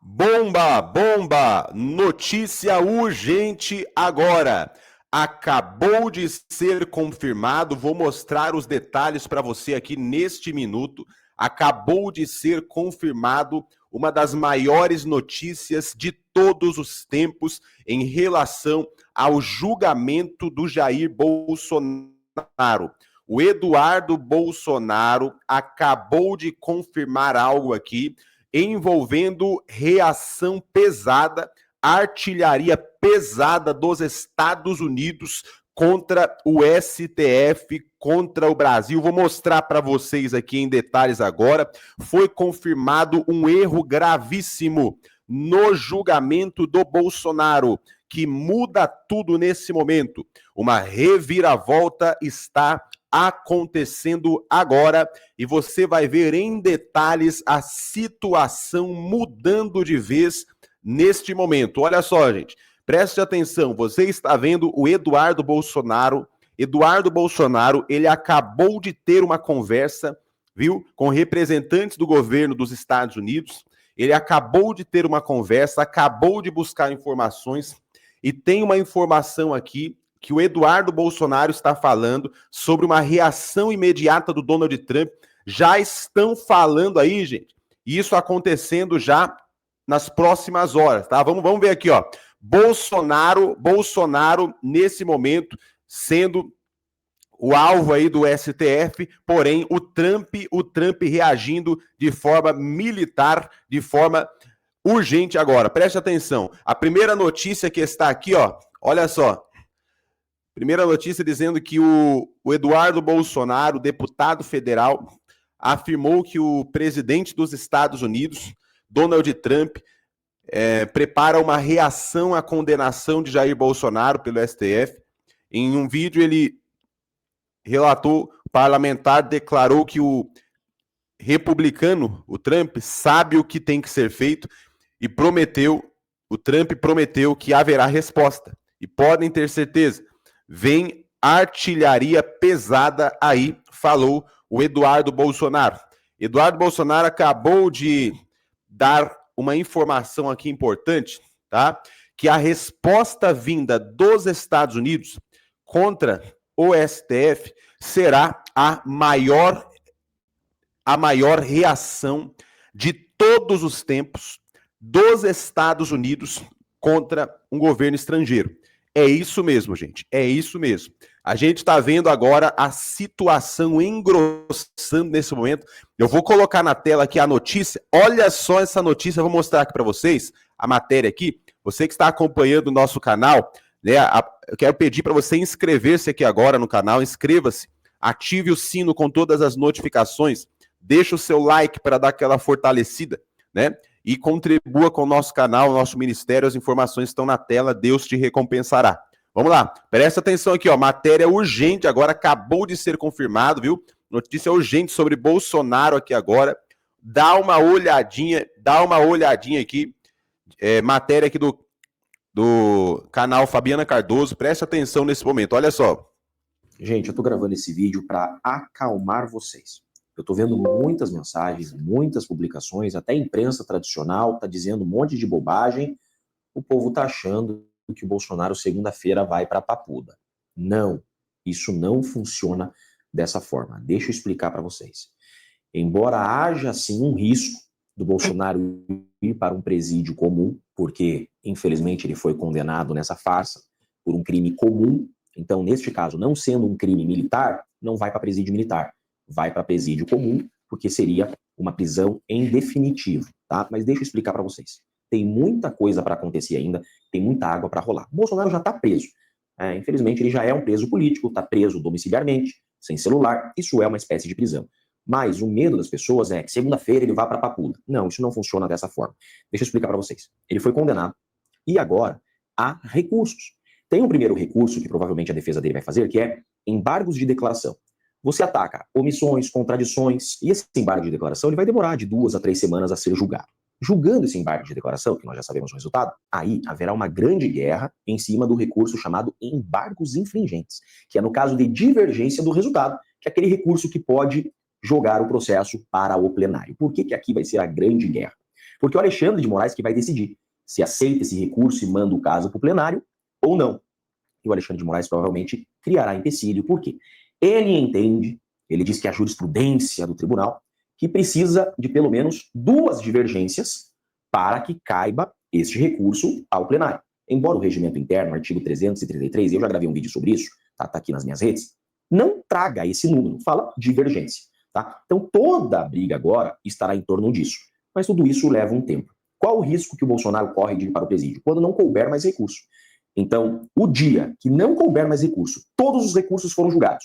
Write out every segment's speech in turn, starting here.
Bomba, bomba! Notícia urgente agora. Acabou de ser confirmado, vou mostrar os detalhes para você aqui neste minuto. Acabou de ser confirmado uma das maiores notícias de todos os tempos em relação ao julgamento do Jair Bolsonaro. O Eduardo Bolsonaro acabou de confirmar algo aqui envolvendo reação pesada, artilharia pesada dos Estados Unidos contra o STF, contra o Brasil. Vou mostrar para vocês aqui em detalhes agora. Foi confirmado um erro gravíssimo no julgamento do Bolsonaro, que muda tudo nesse momento. Uma reviravolta está acontecendo agora e você vai ver em detalhes a situação mudando de vez neste momento. Olha só, gente, preste atenção, você está vendo o Eduardo Bolsonaro. Eduardo Bolsonaro, ele acabou de ter uma conversa, viu, com representantes do governo dos Estados Unidos. Ele acabou de ter uma conversa, acabou de buscar informações e tem uma informação aqui que o Eduardo Bolsonaro está falando sobre uma reação imediata do Donald Trump. Já estão falando aí, gente, isso acontecendo já nas próximas horas, tá? Vamos ver aqui, ó. Bolsonaro, nesse momento, sendo o alvo aí do STF, porém, o Trump reagindo de forma militar, de forma urgente agora. Preste atenção. A primeira notícia que está aqui, ó, olha só. Primeira notícia dizendo que o Eduardo Bolsonaro, deputado federal, afirmou que o presidente dos Estados Unidos, Donald Trump, prepara uma reação à condenação de Jair Bolsonaro pelo STF. Em um vídeo, ele relatou, o parlamentar declarou que o republicano, o Trump, sabe o que tem que ser feito e o Trump prometeu que haverá resposta. E podem ter certeza, vem artilharia pesada aí, falou o Eduardo Bolsonaro. Eduardo Bolsonaro acabou de dar uma informação aqui importante, tá? Que a resposta vinda dos Estados Unidos contra o STF será a maior reação de todos os tempos dos Estados Unidos contra um governo estrangeiro. É isso mesmo, gente. É isso mesmo. A gente está vendo agora a situação engrossando nesse momento. Eu vou colocar na tela aqui a notícia. Olha só essa notícia. Eu vou mostrar aqui para vocês a matéria aqui. Você que está acompanhando o nosso canal, né? Eu quero pedir para você inscrever-se aqui agora no canal. Inscreva-se. Ative o sino com todas as notificações. Deixa o seu like para dar aquela fortalecida, né? E contribua com o nosso canal, nosso ministério, as informações estão na tela, Deus te recompensará. Vamos lá, presta atenção aqui, ó, matéria urgente, agora acabou de ser confirmado, viu? Notícia urgente sobre Bolsonaro aqui agora. Dá uma olhadinha aqui, matéria aqui do canal Fabiana Cardoso, presta atenção nesse momento, olha só. Gente, eu tô gravando esse vídeo para acalmar vocês. Eu tô vendo muitas mensagens, muitas publicações, até a imprensa tradicional tá dizendo um monte de bobagem. O povo tá achando que o Bolsonaro segunda-feira vai para Papuda. Não, isso não funciona dessa forma. Deixa eu explicar para vocês. Embora haja sim um risco do Bolsonaro ir para um presídio comum, porque infelizmente ele foi condenado nessa farsa por um crime comum. Então, neste caso, não sendo um crime militar, não vai para presídio militar. Vai para presídio comum, porque seria uma prisão em definitivo, tá? Mas deixa eu explicar para vocês. Tem muita coisa para acontecer ainda, tem muita água para rolar. O Bolsonaro já está preso. Infelizmente, ele já é um preso político, está preso domiciliarmente, sem celular. Isso é uma espécie de prisão. Mas o medo das pessoas é que segunda-feira ele vá para Papuda. Não, isso não funciona dessa forma. Deixa eu explicar para vocês. Ele foi condenado e agora há recursos. Tem um primeiro recurso que provavelmente a defesa dele vai fazer, que é embargos de declaração. Você ataca omissões, contradições, e esse embargo de declaração ele vai demorar de 2 a 3 semanas a ser julgado. Julgando esse embargo de declaração, que nós já sabemos o resultado, aí haverá uma grande guerra em cima do recurso chamado embargos infringentes, que é no caso de divergência do resultado, que é aquele recurso que pode jogar o processo para o plenário. Por que aqui vai ser a grande guerra? Porque o Alexandre de Moraes que vai decidir se aceita esse recurso e manda o caso para o plenário ou não. E o Alexandre de Moraes provavelmente criará empecilho. Por quê? Ele entende, ele diz que a jurisprudência do tribunal, que precisa de pelo menos 2 divergências para que caiba este recurso ao plenário. Embora o regimento interno, artigo 333, eu já gravei um vídeo sobre isso, tá aqui nas minhas redes, não traga esse número, fala divergência. Tá? Então toda a briga agora estará em torno disso. Mas tudo isso leva um tempo. Qual o risco que o Bolsonaro corre de ir para o presídio? Quando não couber mais recurso. Então, o dia que não couber mais recurso, todos os recursos foram julgados,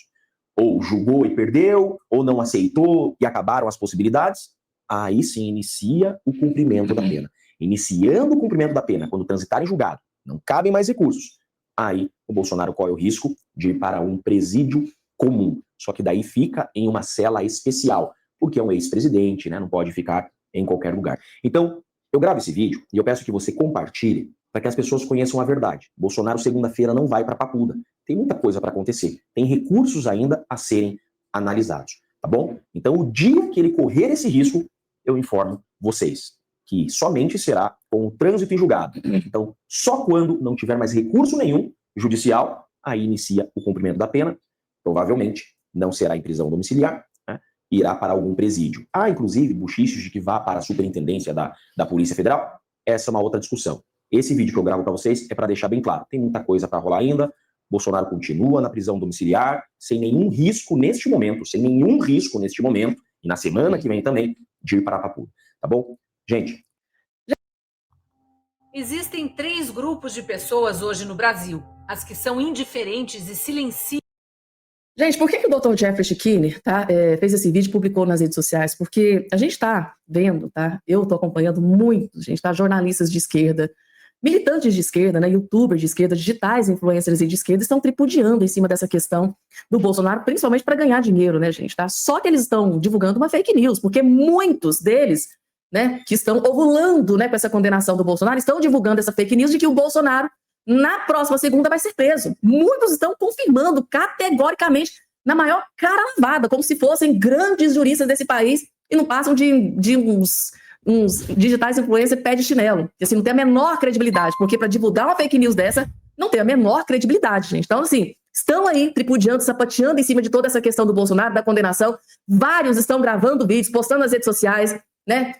ou julgou e perdeu, ou não aceitou e acabaram as possibilidades, aí sim inicia o cumprimento da pena. Iniciando o cumprimento da pena, quando transitar em julgado, não cabem mais recursos, aí o Bolsonaro corre o risco de ir para um presídio comum. Só que daí fica em uma cela especial, porque é um ex-presidente, né? Não pode ficar em qualquer lugar. Então, eu gravo esse vídeo e eu peço que você compartilhe para que as pessoas conheçam a verdade. Bolsonaro, segunda-feira, não vai para Papuda. Tem muita coisa para acontecer. Tem recursos ainda a serem analisados, tá bom? Então, o dia que ele correr esse risco, eu informo vocês que somente será com o trânsito em julgado. Então, só quando não tiver mais recurso nenhum judicial, aí inicia o cumprimento da pena. Provavelmente não será em prisão domiciliar, né? Irá para algum presídio. Há, inclusive, bochichos de que vá para a superintendência da Polícia Federal. Essa é uma outra discussão. Esse vídeo que eu gravo para vocês é para deixar bem claro. Tem muita coisa para rolar ainda. Bolsonaro continua na prisão domiciliar, sem nenhum risco neste momento, e na semana que vem também, de ir para a Papuda. Tá bom? Gente. Existem 3 grupos de pessoas hoje no Brasil. As que são indiferentes e silenciam. Gente, por que o Dr. Jeffrey Schickini fez esse vídeo e publicou nas redes sociais? Porque a gente está vendo, tá? Eu estou acompanhando muito, gente, tá? Jornalistas de esquerda, militantes de esquerda, né? Youtubers de esquerda, digitais influencers de esquerda estão tripudiando em cima dessa questão do Bolsonaro, principalmente para ganhar dinheiro, né, gente? Tá? Só que eles estão divulgando uma fake news, porque muitos deles, né, que estão ovulando, né, com essa condenação do Bolsonaro, estão divulgando essa fake news de que o Bolsonaro na próxima segunda vai ser preso. Muitos estão confirmando categoricamente, na maior cara lavada, como se fossem grandes juristas desse país e não passam de uns digitais influencers pé de chinelo. E assim, não tem a menor credibilidade, porque para divulgar uma fake news dessa, não tem a menor credibilidade, gente. Então, assim, estão aí tripudiando, sapateando em cima de toda essa questão do Bolsonaro, da condenação. Vários estão gravando vídeos, postando nas redes sociais, né?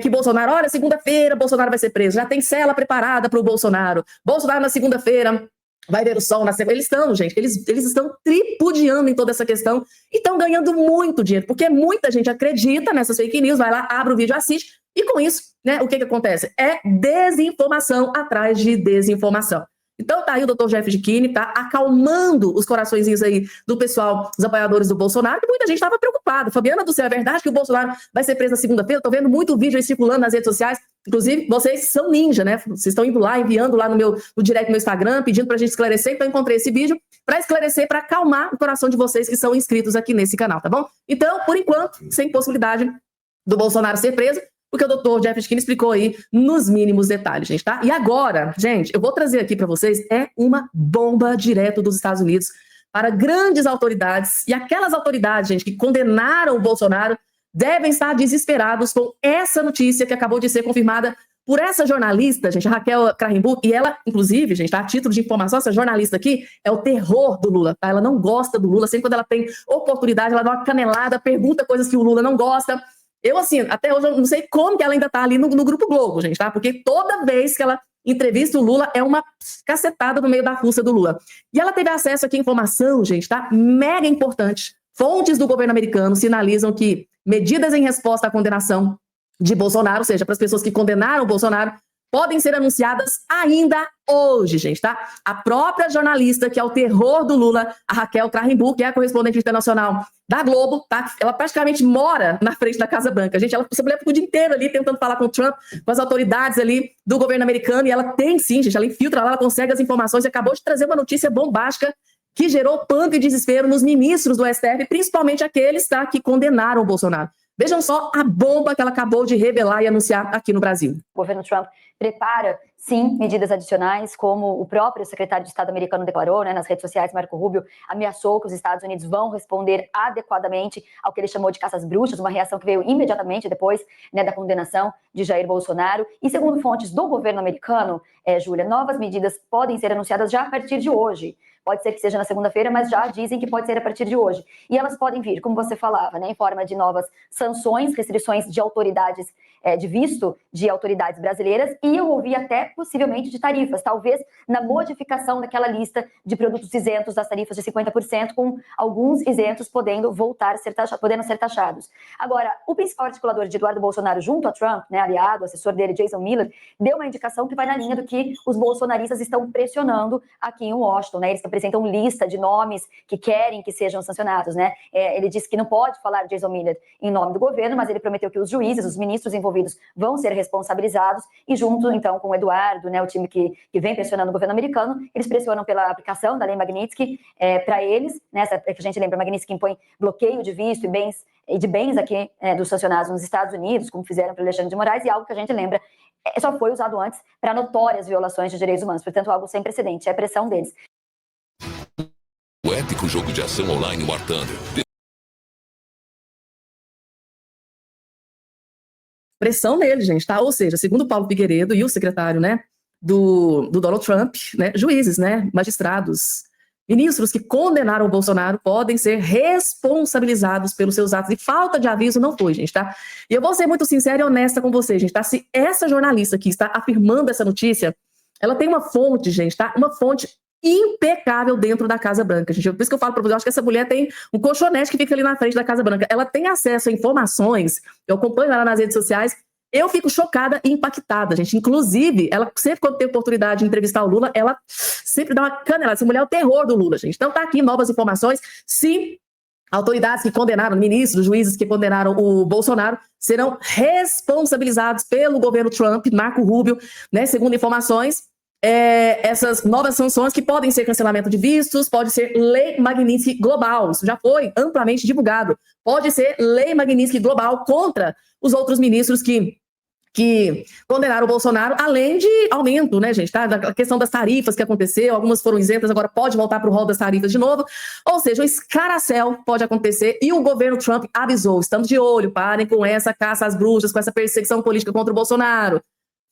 Que Bolsonaro, olha, segunda-feira Bolsonaro vai ser preso, já tem cela preparada para o Bolsonaro. Bolsonaro na segunda-feira vai ver o sol na segunda. Eles estão, gente, eles estão tripudiando em toda essa questão e estão ganhando muito dinheiro, porque muita gente acredita nessas fake news, vai lá, abre o vídeo, assiste, e com isso, né, o que acontece? É desinformação atrás de desinformação. Então tá aí o Dr. Jeffrey Schickini, tá acalmando os coraçõezinhos aí do pessoal, dos apoiadores do Bolsonaro, que muita gente estava preocupada. Fabiana do Céu, é verdade que o Bolsonaro vai ser preso na segunda-feira? Tô vendo muito vídeo aí circulando nas redes sociais, inclusive vocês são ninja, né? Vocês estão indo lá, enviando lá no direct do meu Instagram, pedindo pra gente esclarecer, então eu encontrei esse vídeo para esclarecer, para acalmar o coração de vocês que são inscritos aqui nesse canal, tá bom? Então, por enquanto, sem possibilidade do Bolsonaro ser preso, porque o Dr. Jeffrey Schickini explicou aí nos mínimos detalhes, gente, tá? E agora, gente, eu vou trazer aqui para vocês, uma bomba direto dos Estados Unidos para grandes autoridades, e aquelas autoridades, gente, que condenaram o Bolsonaro, devem estar desesperados com essa notícia que acabou de ser confirmada por essa jornalista, gente, a Raquel Krahenbuch, e ela, inclusive, gente, tá, a título de informação, essa jornalista aqui é o terror do Lula, tá? Ela não gosta do Lula, sempre quando ela tem oportunidade, ela dá uma canelada, pergunta coisas que o Lula não gosta. Eu, assim, até hoje eu não sei como que ela ainda tá ali no Grupo Globo, gente, tá? Porque toda vez que ela entrevista o Lula, é uma cacetada no meio da fuça do Lula. E ela teve acesso aqui à informação, gente, tá? Mega importante. Fontes do governo americano sinalizam que medidas em resposta à condenação de Bolsonaro, ou seja, para as pessoas que condenaram o Bolsonaro, podem ser anunciadas ainda hoje, gente, tá? A própria jornalista, que é o terror do Lula, a Raquel Krahenbuch, que é a correspondente internacional da Globo, tá? Ela praticamente mora na frente da Casa Branca. Gente, essa mulher ficou o dia inteiro ali tentando falar com o Trump, com as autoridades ali do governo americano, e ela tem sim, gente, ela infiltra lá, ela consegue as informações e acabou de trazer uma notícia bombástica que gerou pânico e desespero nos ministros do STF, principalmente aqueles, tá, que condenaram o Bolsonaro. Vejam só a bomba que ela acabou de revelar e anunciar aqui no Brasil. O governo Trump prepara sim, medidas adicionais, como o próprio secretário de Estado americano declarou, né, nas redes sociais, Marco Rubio ameaçou que os Estados Unidos vão responder adequadamente ao que ele chamou de caças bruxas, uma reação que veio imediatamente depois, né, da condenação de Jair Bolsonaro. E segundo fontes do governo americano, Júlia, novas medidas podem ser anunciadas já a partir de hoje. Pode ser que seja na segunda-feira, mas já dizem que pode ser a partir de hoje. E elas podem vir, como você falava, né, em forma de novas sanções, restrições de autoridades, de visto de autoridades brasileiras, e eu ouvi até possivelmente de tarifas, talvez na modificação daquela lista de produtos isentos das tarifas de 50%, com alguns isentos podendo ser taxados. Agora, o principal articulador de Eduardo Bolsonaro junto a Trump, né, aliado, assessor dele, Jason Miller, deu uma indicação que vai na linha do que os bolsonaristas estão pressionando aqui em Washington, né? Eles apresentam lista de nomes que querem que sejam sancionados, né? Ele disse que não pode falar Jason Miller em nome do governo, mas ele prometeu que os juízes, os ministros envolvidos vão ser responsabilizados, e junto, então, com o Eduardo, né, o time que vem pressionando o governo americano, eles pressionam pela aplicação da lei Magnitsky para eles, né, que a gente lembra, Magnitsky impõe bloqueio de visto e de bens aqui dos sancionados nos Estados Unidos, como fizeram para Alexandre de Moraes, e algo que a gente lembra só foi usado antes para notórias violações de direitos humanos, portanto, algo sem precedente, é a pressão deles. O épico jogo de ação online War Thunder. Pressão nele, gente, tá? Ou seja, segundo Paulo Figueiredo e o secretário, né, do Donald Trump, né, juízes, né, magistrados, ministros que condenaram o Bolsonaro podem ser responsabilizados pelos seus atos. E falta de aviso não foi, gente, tá? E eu vou ser muito sincera e honesta com vocês, gente, tá? Se essa jornalista aqui está afirmando essa notícia, ela tem uma fonte, gente, tá? Uma fonte impecável dentro da Casa Branca, gente. Por isso que eu falo para vocês, eu acho que essa mulher tem um colchonete que fica ali na frente da Casa Branca. Ela tem acesso a informações, eu acompanho ela nas redes sociais, eu fico chocada e impactada, gente. Inclusive, ela sempre, quando tem oportunidade de entrevistar o Lula, ela sempre dá uma canelada. Essa mulher é o terror do Lula, gente. Então tá aqui novas informações. Se autoridades que condenaram, ministros, juízes que condenaram o Bolsonaro, serão responsabilizados pelo governo Trump, Marco Rubio, né, segundo informações, essas novas sanções que podem ser cancelamento de vistos, pode ser lei Magnitsky global, isso já foi amplamente divulgado, pode ser lei Magnitsky global contra os outros ministros que condenaram o Bolsonaro, além de aumento, né, gente, tá? Da questão das tarifas que aconteceu, algumas foram isentas, agora pode voltar para o rol das tarifas de novo, ou seja, o escaracéu pode acontecer, e o governo Trump avisou, estamos de olho, parem com essa caça às bruxas, com essa perseguição política contra o Bolsonaro.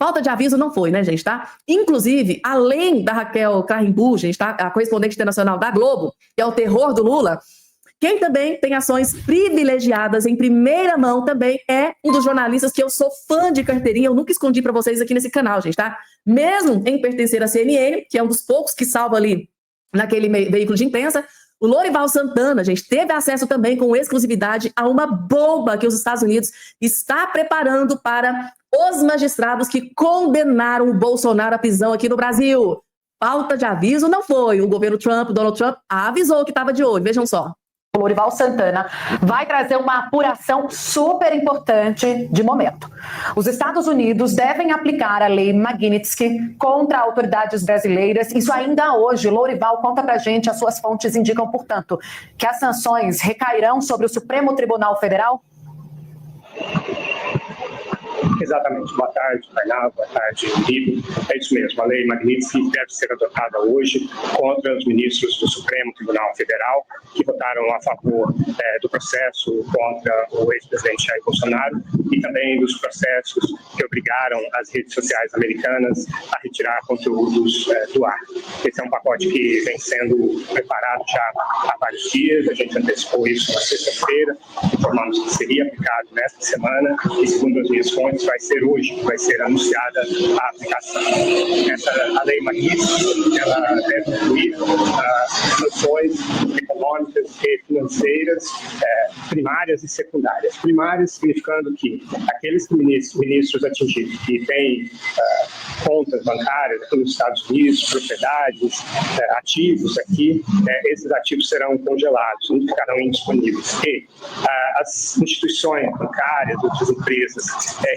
Falta de aviso não foi, né, gente, tá? Inclusive, além da Raquel Carimbu, gente, tá? A correspondente internacional da Globo, que é o terror do Lula, quem também tem ações privilegiadas em primeira mão também é um dos jornalistas que eu sou fã de carteirinha, eu nunca escondi para vocês aqui nesse canal, gente, tá? Mesmo em pertencer à CNN, que é um dos poucos que salva ali naquele veículo de imprensa, o Lorival Santana, gente, teve acesso também com exclusividade a uma bomba que os Estados Unidos está preparando para os magistrados que condenaram o Bolsonaro à prisão aqui no Brasil. Falta de aviso não foi. O governo Trump, Donald Trump, avisou que estava de olho. Vejam só. O Lorival Santana vai trazer uma apuração super importante de momento. Os Estados Unidos devem aplicar a lei Magnitsky contra autoridades brasileiras. Isso ainda hoje. Lorival, conta pra gente, as suas fontes indicam, portanto, que as sanções recairão sobre o Supremo Tribunal Federal? Exatamente. Boa tarde, Tainá. Boa tarde, Rigo. É isso mesmo. A lei Magnitsky deve ser adotada hoje contra os ministros do Supremo Tribunal Federal que votaram a favor do processo contra o ex-presidente Jair Bolsonaro e também dos processos que obrigaram as redes sociais americanas a retirar conteúdos do ar. Esse é um pacote que vem sendo preparado já há vários dias. A gente antecipou isso na sexta-feira, informamos que seria aplicado nesta semana e, segundo as minhas fontes, vai ser hoje que vai ser anunciada a aplicação. A lei Magnitsky, ela deve incluir sanções econômicas e financeiras primárias e secundárias. Primárias significando que aqueles ministros atingidos que têm contas bancárias aqui nos Estados Unidos, propriedades, ativos aqui, esses ativos serão congelados, não ficarão indisponíveis. E as instituições bancárias, outras empresas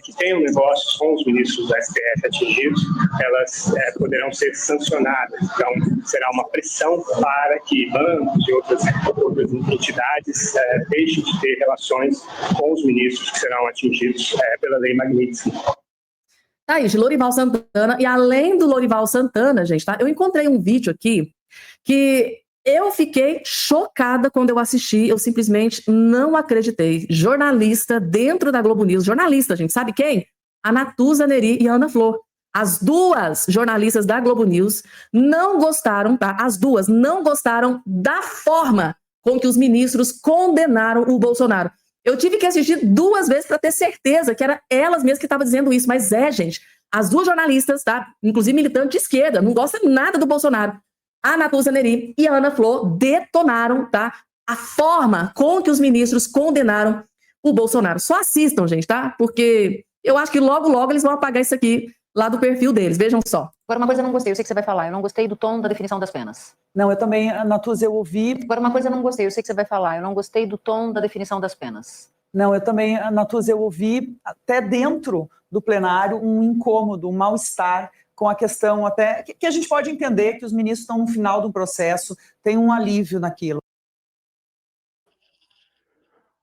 que tenham negócios com os ministros do STF atingidos, elas poderão ser sancionadas. Então, será uma pressão para que bancos e outras entidades deixem de ter relações com os ministros que serão atingidos pela lei Magnitsky. Thaís, de Lorival Santana, e além do Lorival Santana, gente, tá? Eu encontrei um vídeo aqui que eu fiquei chocada quando eu assisti, eu simplesmente não acreditei. Jornalista dentro da Globo News, jornalista, gente, sabe quem? A Natuza Neri e a Ana Flor. As duas jornalistas da Globo News não gostaram, tá? As duas não gostaram da forma com que os ministros condenaram o Bolsonaro. Eu tive que assistir 2 vezes para ter certeza que era elas mesmas que estavam dizendo isso. Mas gente, as duas jornalistas, tá? Inclusive militante de esquerda, não gostam nada do Bolsonaro. A Natuza Neri e a Ana Flor detonaram, tá? A forma com que os ministros condenaram o Bolsonaro. Só assistam, gente, tá? Porque eu acho que logo, logo eles vão apagar isso aqui lá do perfil deles. Vejam só. Agora, uma coisa eu não gostei, eu sei que você vai falar. Eu não gostei do tom da definição das penas. Não, eu também, Natuza, eu ouvi... Agora, uma coisa eu não gostei, eu sei que você vai falar. Eu não gostei do tom da definição das penas. Não, eu também, Natuza, eu ouvi até dentro do plenário um incômodo, um mal-estar com a questão até... que a gente pode entender que os ministros estão no final do processo, tem um alívio naquilo.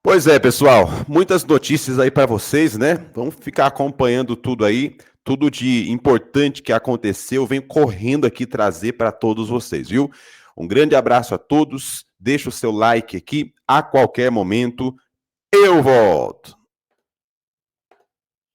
Pois é, pessoal, muitas notícias aí para vocês, né? Vamos ficar acompanhando tudo aí, tudo de importante que aconteceu, venho correndo aqui trazer para todos vocês, viu? Um grande abraço a todos, deixa o seu like aqui, a qualquer momento eu volto.